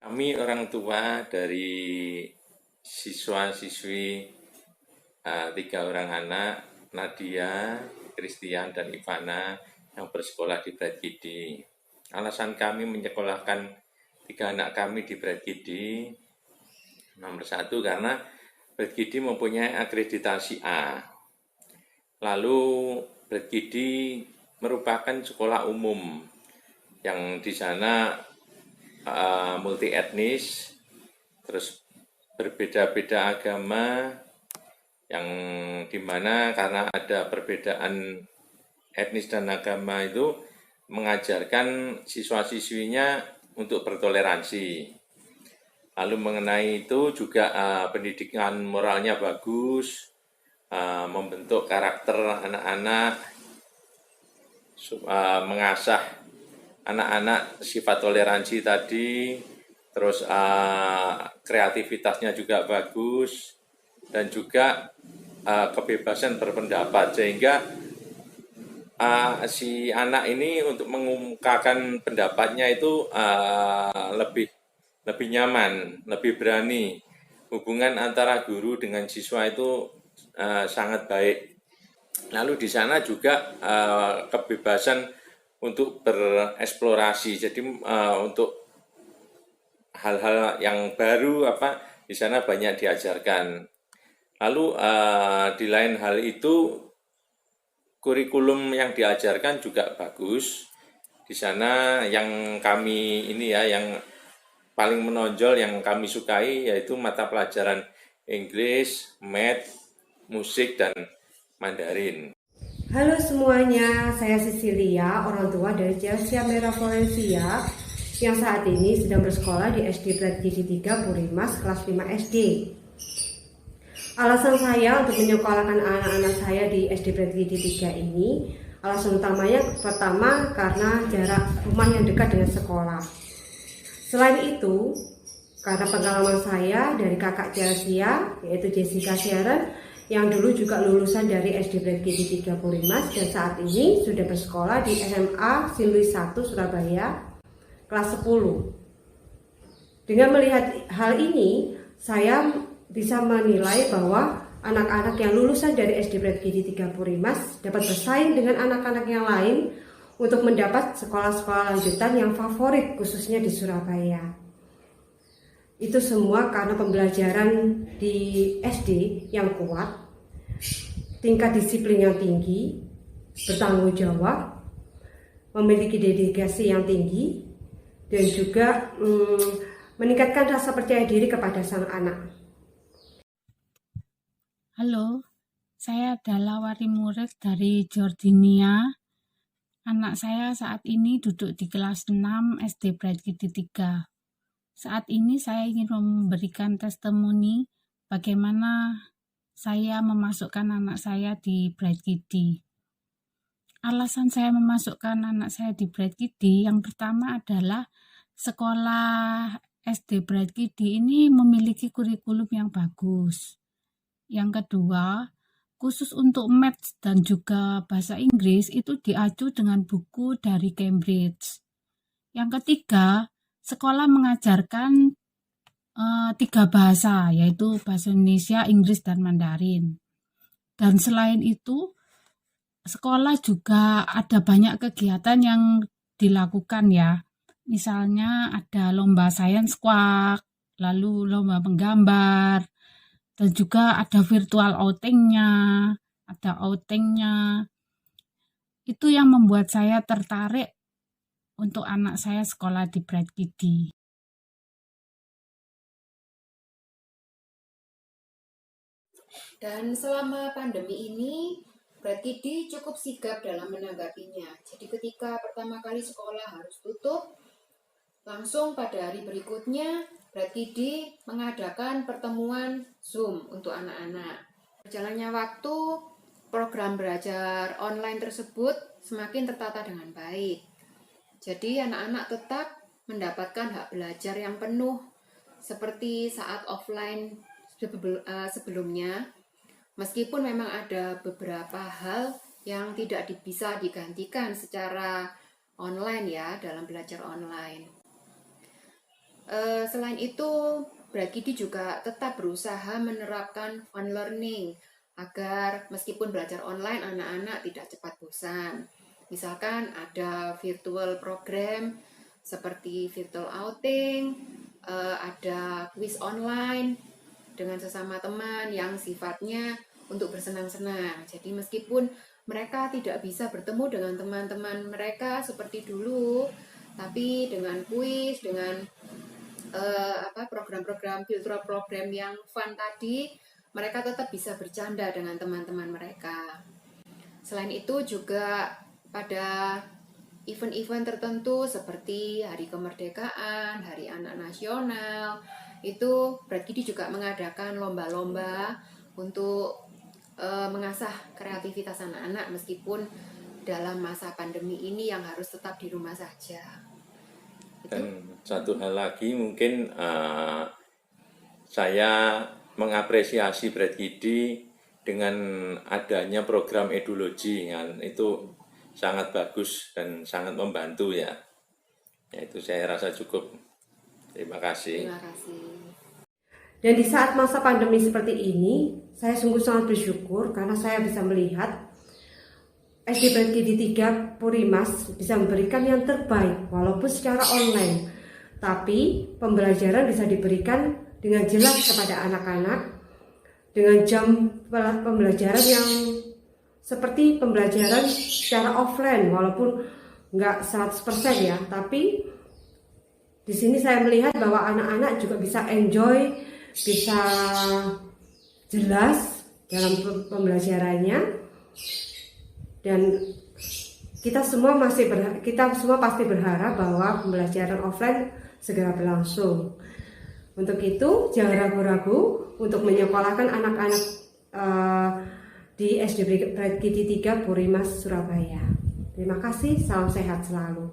Kami orang tua dari siswa-siswi tiga orang anak, Nadia, Christian, dan Ivana yang bersekolah di Brad Kidi. Alasan kami menyekolahkan tiga anak kami di Brad Kidi, nomor satu karena Brad Kidi mempunyai akreditasi A. Lalu Brad Kidi merupakan sekolah umum yang di sana multi etnis, terus berbeda-beda agama, yang dimana karena ada perbedaan etnis dan agama itu mengajarkan siswa-siswinya untuk bertoleransi. Lalu mengenai itu juga pendidikan moralnya bagus, membentuk karakter anak-anak, mengasah anak-anak sifat toleransi tadi, terus kreativitasnya juga bagus, dan juga kebebasan berpendapat, sehingga si anak ini untuk mengungkapkan pendapatnya itu lebih nyaman, lebih berani. Hubungan antara guru dengan siswa itu sangat baik. Lalu di sana juga kebebasan untuk bereksplorasi. Jadi untuk hal-hal yang baru di sana banyak diajarkan. Lalu di lain hal itu kurikulum yang diajarkan juga bagus. Di sana yang kami yang paling menonjol yang kami sukai yaitu mata pelajaran Inggris, Math, musik, dan Mandarin. Halo semuanya, saya Cecilia, orang tua dari Chelsea Merah Florencia yang saat ini sedang bersekolah di SD Brad Kidi 3 Purimas kelas 5 SD. Alasan saya untuk menyekolahkan anak-anak saya di SD Brad Kidi 3 ini, alasan utamanya pertama karena jarak rumah yang dekat dengan sekolah. Selain itu, karena pengalaman saya dari kakak Chelsea yaitu Jessica Sharon yang dulu juga lulusan dari SD Brad Kidi 3 Purimas dan saat ini sudah bersekolah di SMA Sinluis 1 Surabaya kelas 10. Dengan melihat hal ini, saya bisa menilai bahwa anak-anak yang lulusan dari SD Brad Kidi 3 Purimas dapat bersaing dengan anak-anak yang lain untuk mendapat sekolah-sekolah lanjutan yang favorit khususnya di Surabaya. Itu semua karena pembelajaran di SD yang kuat, tingkat disiplin yang tinggi, bertanggung jawab, memiliki dedikasi yang tinggi, dan juga meningkatkan rasa percaya diri kepada sang anak. Halo, saya adalah wali murid dari Jordinia. Anak saya saat ini duduk di kelas 6 SD Brad Kidi 3. Saat ini saya ingin memberikan testimoni bagaimana saya memasukkan anak saya di Brad Kidi. Alasan saya memasukkan anak saya di Brad Kidi yang pertama adalah sekolah SD Brad Kidi ini memiliki kurikulum yang bagus. Yang kedua, khusus untuk Maths dan juga bahasa Inggris itu diacu dengan buku dari Cambridge. Yang ketiga, sekolah mengajarkan 3 bahasa, yaitu bahasa Indonesia, Inggris, dan Mandarin. Dan selain itu, sekolah juga ada banyak kegiatan yang dilakukan ya. Misalnya ada lomba sains kuak, lalu lomba menggambar, dan juga ada virtual outingnya. Itu yang membuat saya tertarik untuk anak saya sekolah di Brad Kidi. Dan selama pandemi ini, Brad Kidi cukup sigap dalam menanggapinya. Jadi ketika pertama kali sekolah harus tutup, langsung pada hari berikutnya, Brad Kidi mengadakan pertemuan Zoom untuk anak-anak. Berjalannya waktu, program belajar online tersebut semakin tertata dengan baik. Jadi anak-anak tetap mendapatkan hak belajar yang penuh, seperti saat offline sebelumnya, meskipun memang ada beberapa hal yang tidak bisa digantikan secara online ya, dalam belajar online. Selain itu, Brad Kidi juga tetap berusaha menerapkan fun learning agar meskipun belajar online, anak-anak tidak cepat bosan. Misalkan ada virtual program seperti virtual outing, ada quiz online dengan sesama teman yang sifatnya untuk bersenang-senang. Jadi meskipun mereka tidak bisa bertemu dengan teman-teman mereka seperti dulu, tapi dengan kuis, dengan program-program virtual program yang fun tadi, mereka tetap bisa bercanda dengan teman-teman mereka. Selain itu juga pada event-event tertentu seperti Hari Kemerdekaan, Hari Anak Nasional, itu Brad Kidi juga mengadakan lomba-lomba untuk mengasah kreativitas anak-anak meskipun dalam masa pandemi ini yang harus tetap di rumah saja. Dan satu hal lagi mungkin saya mengapresiasi Brad Kidi dengan adanya program edukologi, kan itu sangat bagus dan sangat membantu ya. Itu saya rasa cukup. Terima kasih. Terima kasih. Dan di saat masa pandemi seperti ini, saya sungguh sangat bersyukur karena saya bisa melihat SD Brad Kidi 3 Purimas bisa memberikan yang terbaik walaupun secara online. Tapi pembelajaran bisa diberikan dengan jelas kepada anak-anak dengan jam pembelajaran yang seperti pembelajaran secara offline walaupun nggak 100% ya, tapi di sini saya melihat bahwa anak-anak juga bisa enjoy, bisa jelas dalam pembelajarannya, dan kita semua pasti berharap bahwa pembelajaran offline segera berlangsung. Untuk itu jangan ragu-ragu untuk menyekolahkan anak-anak di SD Brad Kidi 3 Purimas Surabaya. Terima kasih, salam sehat selalu.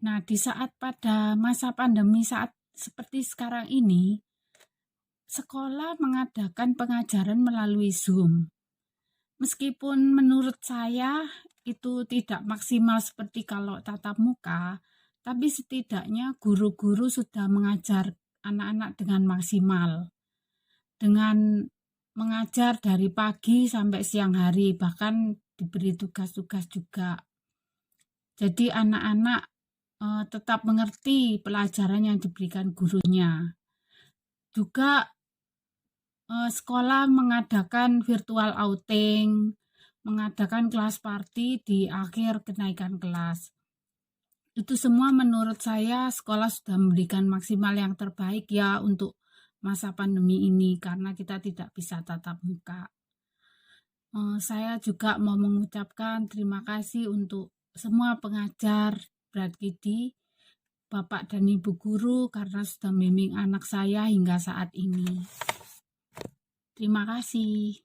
Nah, di saat pada masa pandemi saat seperti sekarang ini, sekolah mengadakan pengajaran melalui Zoom. Meskipun menurut saya itu tidak maksimal seperti kalau tatap muka, tapi setidaknya guru-guru sudah mengajar anak-anak dengan maksimal. Dengan mengajar dari pagi sampai siang hari, bahkan diberi tugas-tugas juga. Jadi anak-anak tetap mengerti pelajaran yang diberikan gurunya. Juga sekolah mengadakan virtual outing, mengadakan kelas party di akhir kenaikan kelas. Itu semua menurut saya sekolah sudah memberikan maksimal yang terbaik ya untuk masa pandemi ini karena kita tidak bisa tatap muka. Saya juga mau mengucapkan terima kasih untuk semua pengajar Brad Kidi, Bapak dan Ibu Guru karena sudah membimbing anak saya hingga saat ini. Terima kasih.